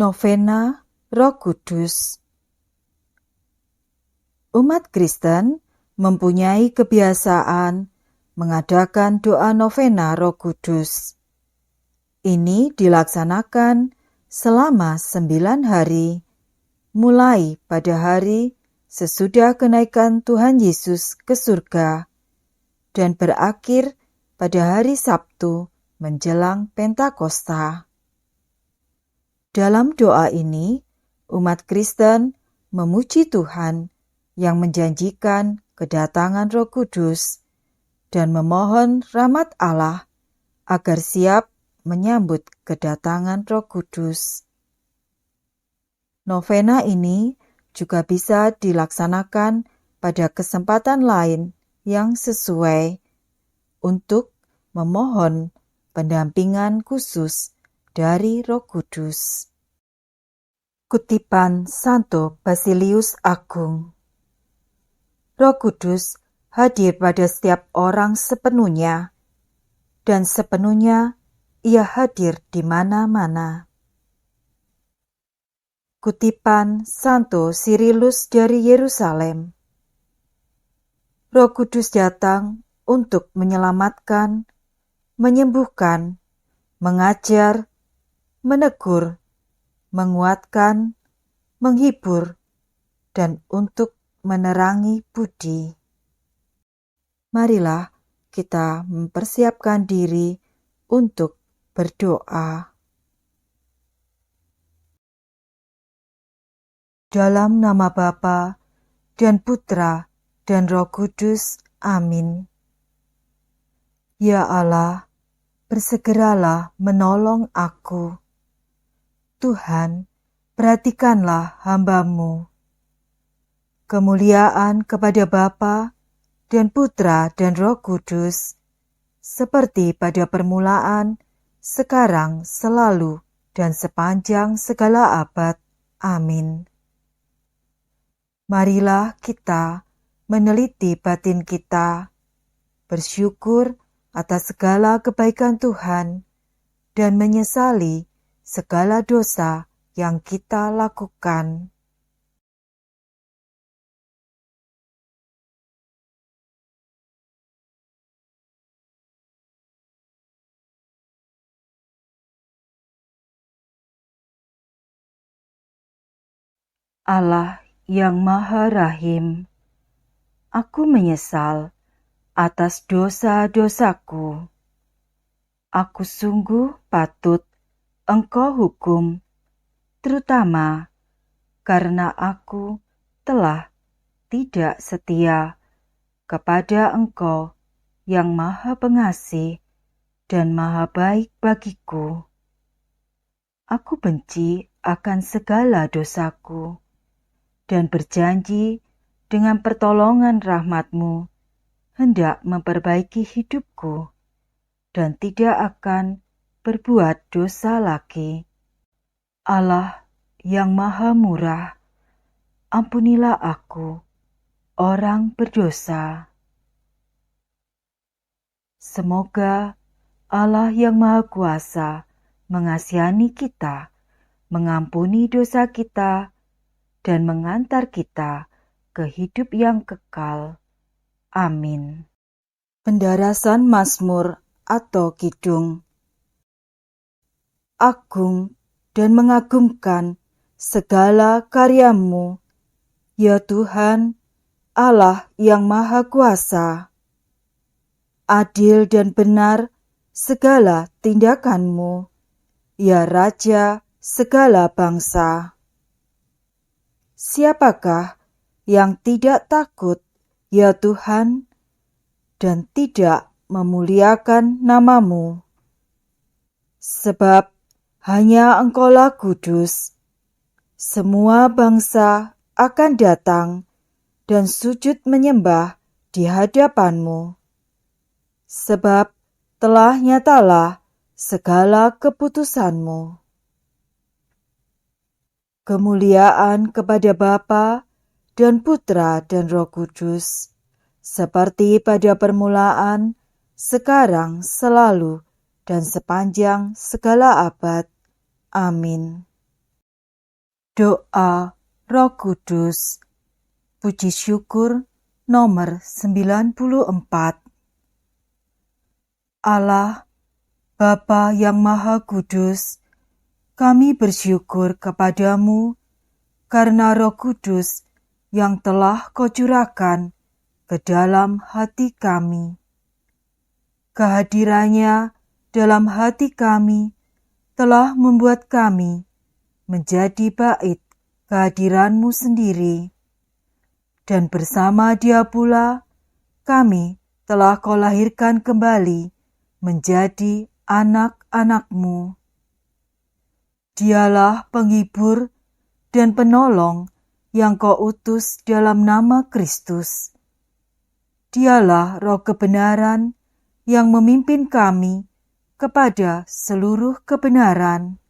Novena Roh Kudus. Umat Kristen mempunyai kebiasaan mengadakan doa novena Roh Kudus. Ini dilaksanakan selama 9 hari, mulai pada hari sesudah kenaikan Tuhan Yesus ke surga, dan berakhir pada hari Sabtu menjelang Pentakosta. Dalam doa ini, umat Kristen memuji Tuhan yang menjanjikan kedatangan Roh Kudus dan memohon rahmat Allah agar siap menyambut kedatangan Roh Kudus. Novena ini juga bisa dilaksanakan pada kesempatan lain yang sesuai untuk memohon pendampingan khusus dari Roh Kudus. Kutipan Santo Basilius Agung. Roh Kudus hadir pada setiap orang sepenuhnya, dan sepenuhnya Ia hadir di mana-mana. Kutipan Santo Cyrillus dari Yerusalem. Roh Kudus datang untuk menyelamatkan, menyembuhkan, mengajar, menegur, menguatkan, menghibur, dan untuk menerangi budi. Marilah kita mempersiapkan diri untuk berdoa. Dalam nama Bapa dan Putra dan Roh Kudus. Amin. Ya Allah, bersegeralah menolong aku. Tuhan, perhatikanlah hamba-Mu. Kemuliaan kepada Bapa dan Putra dan Roh Kudus, seperti pada permulaan, sekarang, selalu, dan sepanjang segala abad. Amin. Marilah kita meneliti batin kita, bersyukur atas segala kebaikan Tuhan, dan menyesali segala dosa yang kita lakukan. Allah yang Maha Rahim, aku menyesal atas dosa-dosaku. Aku sungguh patut Engkau hukum, terutama karena aku telah tidak setia kepada Engkau yang Maha Pengasih dan Maha Baik bagiku. Aku benci akan segala dosaku dan berjanji dengan pertolongan rahmat-Mu hendak memperbaiki hidupku dan tidak akan berbuat dosa lagi. Allah yang Maha Murah, ampunilah aku, orang berdosa. Semoga Allah yang Maha Kuasa mengasihani kita, mengampuni dosa kita, dan mengantar kita ke hidup yang kekal. Amin. Pendarasan Mazmur atau Kidung. Agung dan mengagumkan segala karya-Mu, ya Tuhan, Allah yang Maha Kuasa. Adil dan benar segala tindakan-Mu, ya Raja segala bangsa. Siapakah yang tidak takut, ya Tuhan, dan tidak memuliakan nama-Mu? Sebab hanya Engkaulah kudus. Semua bangsa akan datang dan sujud menyembah di hadapan-Mu. Sebab telah nyatalah segala keputusan-Mu. Kemuliaan kepada Bapa dan Putra dan Roh Kudus, seperti pada permulaan, sekarang, selalu, dan sepanjang segala abad. Amin. Doa Roh Kudus. Puji syukur nomor 94. Allah, Bapa yang Maha Kudus, kami bersyukur kepadamu karena Roh Kudus yang telah Kau curahkan ke dalam hati kami. Kehadirannya dalam hati kami telah membuat kami menjadi bait kehadiran-Mu sendiri. Dan bersama Dia pula, kami telah Kau lahirkan kembali menjadi anak-anak-Mu. Dialah penghibur dan penolong yang Kau utus dalam nama Kristus. Dialah Roh kebenaran yang memimpin kami kepada seluruh kebenaran.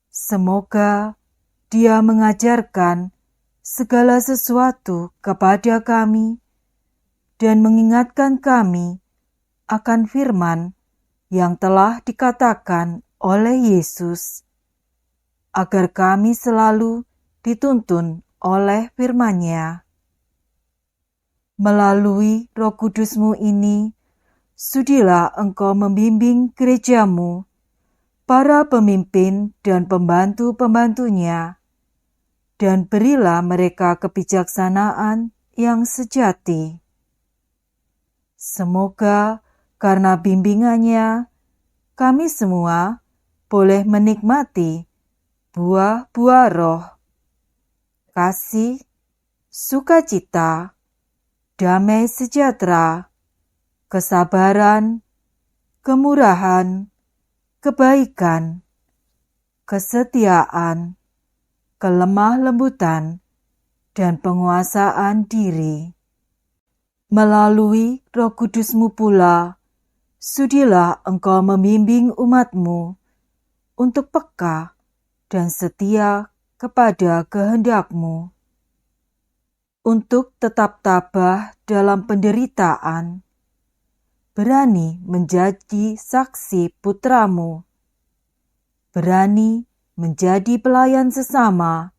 Semoga Dia mengajarkan segala sesuatu kepada kami dan mengingatkan kami akan firman yang telah dikatakan oleh Yesus, agar kami selalu dituntun oleh firman-Nya. Melalui Roh Kudus-Mu ini, sudilah Engkau membimbing gereja-Mu, para pemimpin dan pembantu-pembantunya, dan berilah mereka kebijaksanaan yang sejati. Semoga karena bimbingannya, kami semua boleh menikmati buah-buah roh, kasih, sukacita, damai sejahtera, kesabaran, kemurahan, kebaikan, kesetiaan, kelemah lembutan, dan penguasaan diri. Melalui Roh Kudus-Mu pula, sudilah Engkau membimbing umat-Mu untuk peka dan setia kepada kehendak-Mu, untuk tetap tabah dalam penderitaan, berani menjadi saksi putra-Mu, berani menjadi pelayan sesama,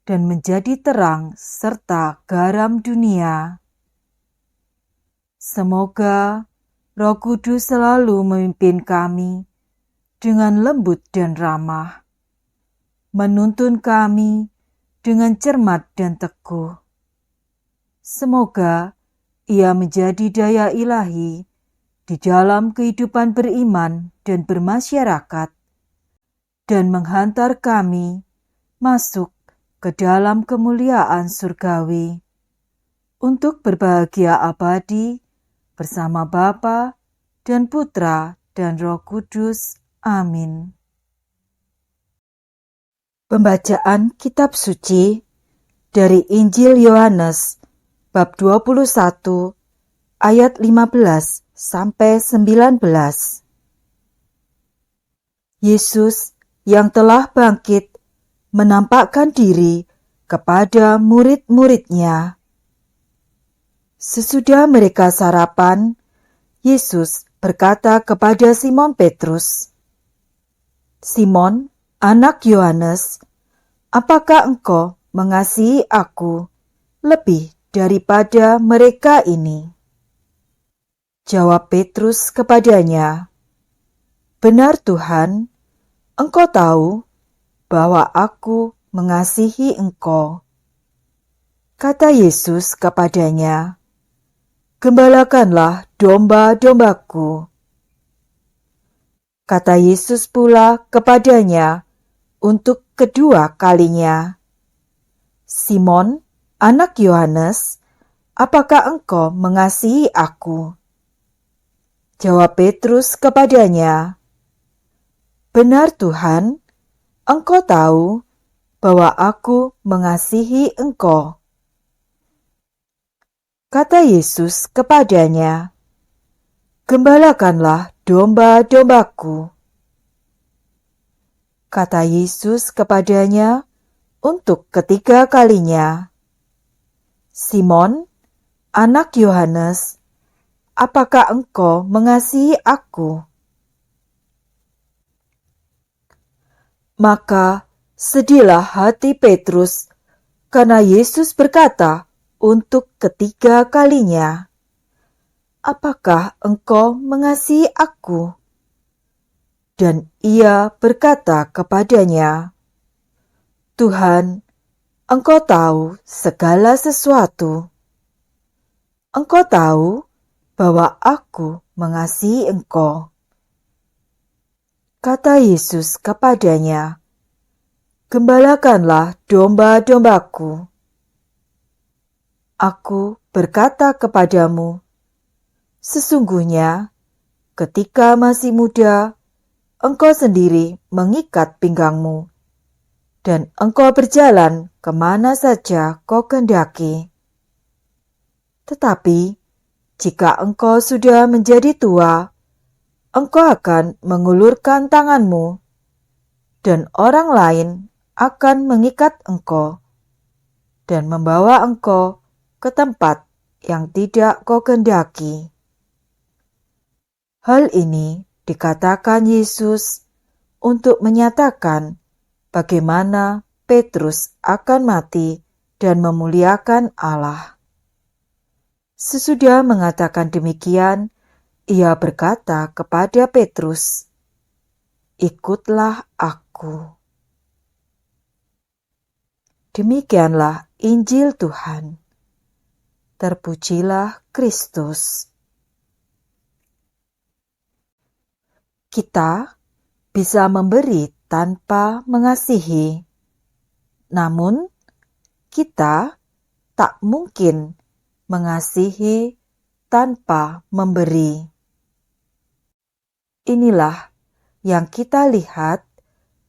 dan menjadi terang serta garam dunia. Semoga Roh Kudus selalu memimpin kami dengan lembut dan ramah, menuntun kami dengan cermat dan teguh. Semoga Ia menjadi daya ilahi di dalam kehidupan beriman dan bermasyarakat, dan menghantar kami masuk ke dalam kemuliaan surgawi untuk berbahagia abadi bersama Bapa dan Putra dan Roh Kudus. Amin. Pembacaan Kitab Suci dari Injil Yohanes bab 21 ayat 15 sampai 19. Yesus yang telah bangkit menampakkan diri kepada murid-murid-Nya. Sesudah mereka sarapan, Yesus berkata kepada Simon Petrus, "Simon, anak Yohanes, apakah engkau mengasihi Aku lebih daripada mereka ini?" Jawab Petrus kepadanya, "Benar Tuhan, Engkau tahu bahwa Aku mengasihi Engkau." Kata Yesus kepadanya, "Gembalakanlah domba-dombaku." Kata Yesus pula kepadanya untuk kedua kalinya, "Simon, anak Yohanes, apakah engkau mengasihi Aku?" Jawab Petrus kepadanya, "Benar Tuhan, Engkau tahu bahwa Aku mengasihi Engkau." Kata Yesus kepadanya, "Gembalakanlah domba-dombaku." Kata Yesus kepadanya untuk ketiga kalinya, "Simon, anak Yohanes, apakah engkau mengasihi Aku?" Maka Sedihlah hati Petrus karena Yesus berkata untuk ketiga kalinya, "Apakah engkau mengasihi aku?" Dan ia berkata kepadanya, "Tuhan, engkau tahu segala sesuatu. Engkau tahu bahwa aku mengasihi engkau." Kata Yesus kepadanya, "Gembalakanlah domba-dombaku. Aku berkata kepadamu, sesungguhnya ketika masih muda, engkau sendiri mengikat pinggangmu, dan engkau berjalan kemana saja kau kehendaki. Tetapi jika engkau sudah menjadi tua, engkau akan mengulurkan tanganmu, dan orang lain akan mengikat engkau dan membawa engkau ke tempat yang tidak kau kehendaki." Hal ini dikatakan Yesus untuk menyatakan bagaimana Petrus akan mati dan memuliakan Allah. Sesudah mengatakan demikian, ia berkata kepada Petrus, "Ikutlah aku." Demikianlah Injil Tuhan. Terpujilah Kristus. Kita bisa memberi tanpa mengasihi, namun kita tak mungkin mengasihi tanpa memberi. Inilah yang kita lihat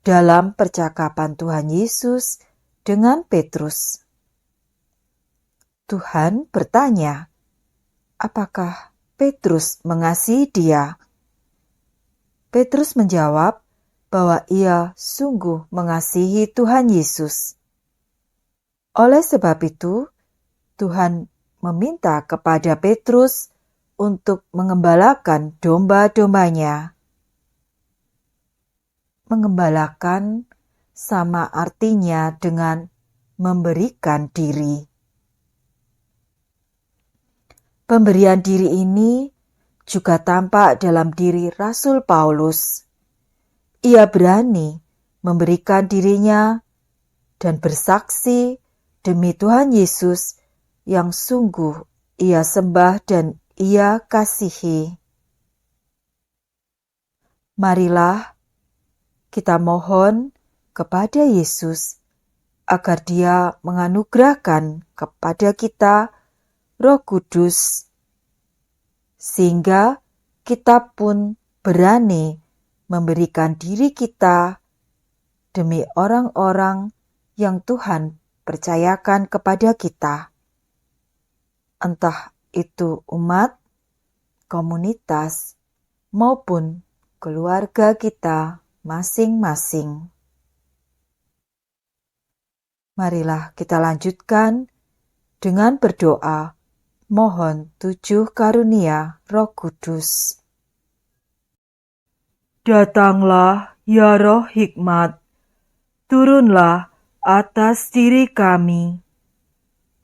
dalam percakapan Tuhan Yesus dengan Petrus. Tuhan bertanya, apakah Petrus mengasihi dia? Petrus menjawab bahwa ia sungguh mengasihi Tuhan Yesus. Oleh sebab itu, Tuhan meminta kepada Petrus untuk mengembalakan domba-dombanya. Mengembalakan sama artinya dengan memberikan diri. Pemberian diri ini juga tampak dalam diri Rasul Paulus. Ia berani memberikan dirinya dan bersaksi demi Tuhan Yesus yang sungguh ia sembah dan ia kasihi. Marilah kita mohon kepada Yesus agar Dia menganugerahkan kepada kita Roh Kudus, sehingga kita pun berani memberikan diri kita demi orang-orang yang Tuhan percayakan kepada kita. Entah itu umat, komunitas, maupun keluarga kita masing-masing. Marilah kita lanjutkan dengan berdoa. Mohon 7 karunia Roh Kudus. Datanglah ya Roh Hikmat, turunlah atas diri kami.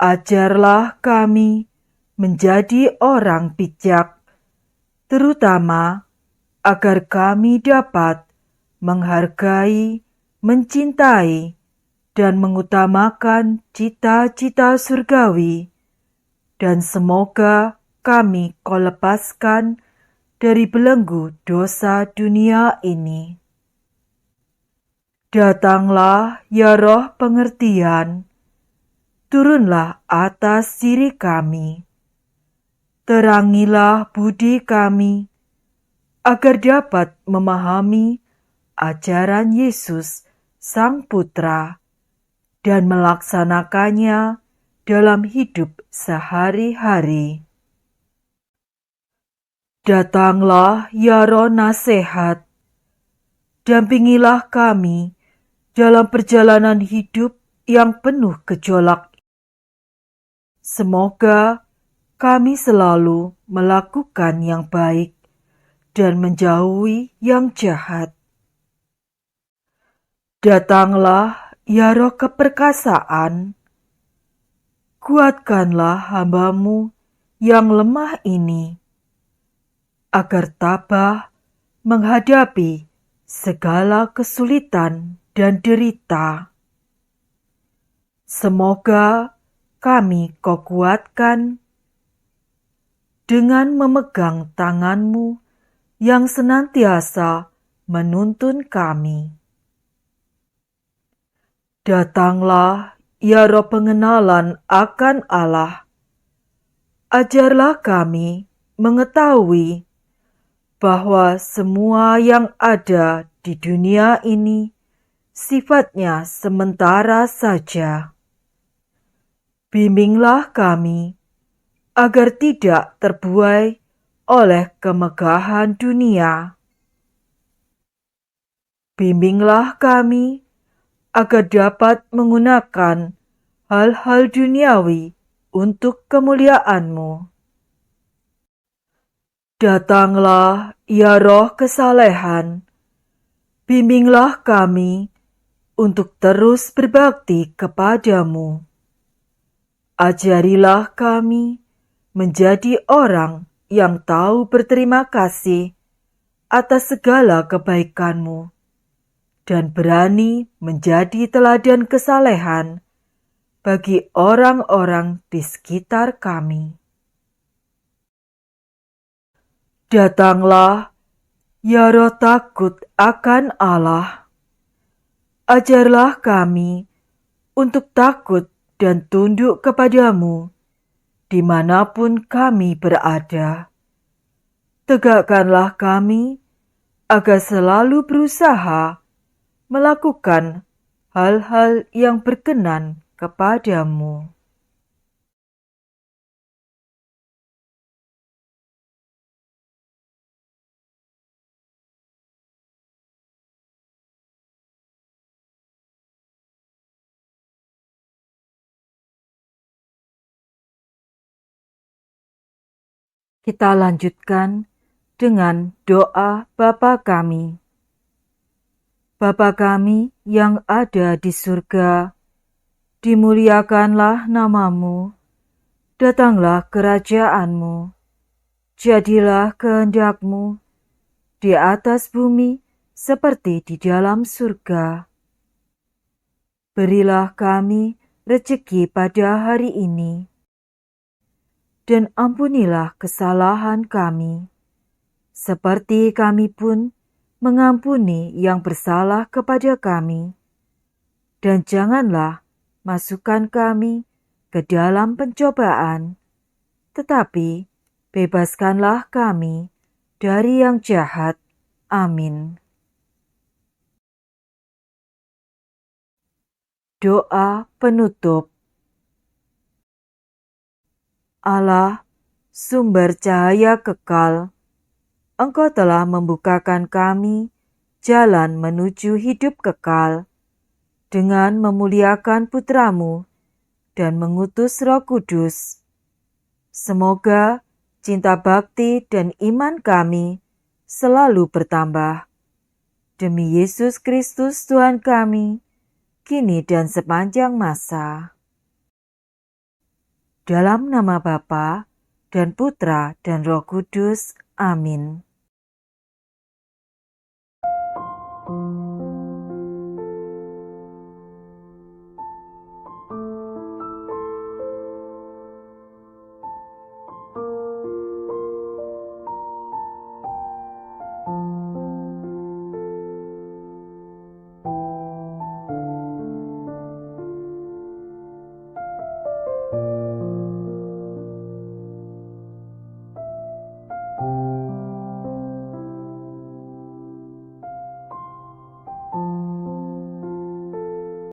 Ajarlah kami menjadi orang bijak, terutama agar kami dapat menghargai, mencintai, dan mengutamakan cita-cita surgawi. Dan semoga kami Kau lepaskan dari belenggu dosa dunia ini. Datanglah ya Roh pengertian, turunlah atas diri kami. Terangilah budi kami, agar dapat memahami ajaran Yesus Sang Putra dan melaksanakannya dalam hidup sehari-hari. Datanglah ya Roh nasihat, dampingilah kami dalam perjalanan hidup yang penuh gejolak. Semoga kami selalu melakukan yang baik dan menjauhi yang jahat. Datanglah, ya Roh keperkasaan, kuatkanlah hamba-Mu yang lemah ini, agar tabah menghadapi segala kesulitan dan derita. Semoga kami Kau kuatkan dengan memegang tangan-Mu yang senantiasa menuntun kami. Datanglah, ya Roh pengenalan akan Allah. Ajarlah kami mengetahui bahwa semua yang ada di dunia ini sifatnya sementara saja. Bimbinglah kami agar tidak terbuai oleh kemegahan dunia. Bimbinglah kami agar dapat menggunakan hal-hal duniawi untuk kemuliaan-Mu. Datanglah, ya Roh kesalehan, bimbinglah kami untuk terus berbakti kepada-Mu. Ajarilah kami menjadi orang yang tahu berterima kasih atas segala kebaikan-Mu dan berani menjadi teladan kesalehan bagi orang-orang di sekitar kami. Datanglah, ya Roh takut akan Allah. Ajarlah kami untuk takut dan tunduk kepada-Mu dimanapun kami berada. Tegakkanlah kami agar selalu berusaha melakukan hal-hal yang berkenan kepada-Mu. Kita lanjutkan dengan doa Bapa kami. Bapa kami yang ada di surga, dimuliakanlah nama-Mu, datanglah kerajaan-Mu, jadilah kehendak-Mu di atas bumi seperti di dalam surga. Berilah kami rejeki pada hari ini, dan ampunilah kesalahan kami, seperti kami pun mengampuni yang bersalah kepada kami. Dan janganlah masukkan kami ke dalam pencobaan, tetapi bebaskanlah kami dari yang jahat. Amin. Doa penutup. Allah, sumber cahaya kekal, Engkau telah membukakan kami jalan menuju hidup kekal dengan memuliakan Putra-Mu dan mengutus Roh Kudus. Semoga cinta bakti dan iman kami selalu bertambah. Demi Yesus Kristus Tuhan kami, kini dan sepanjang masa. Dalam nama Bapa dan Putra dan Roh Kudus. Amin.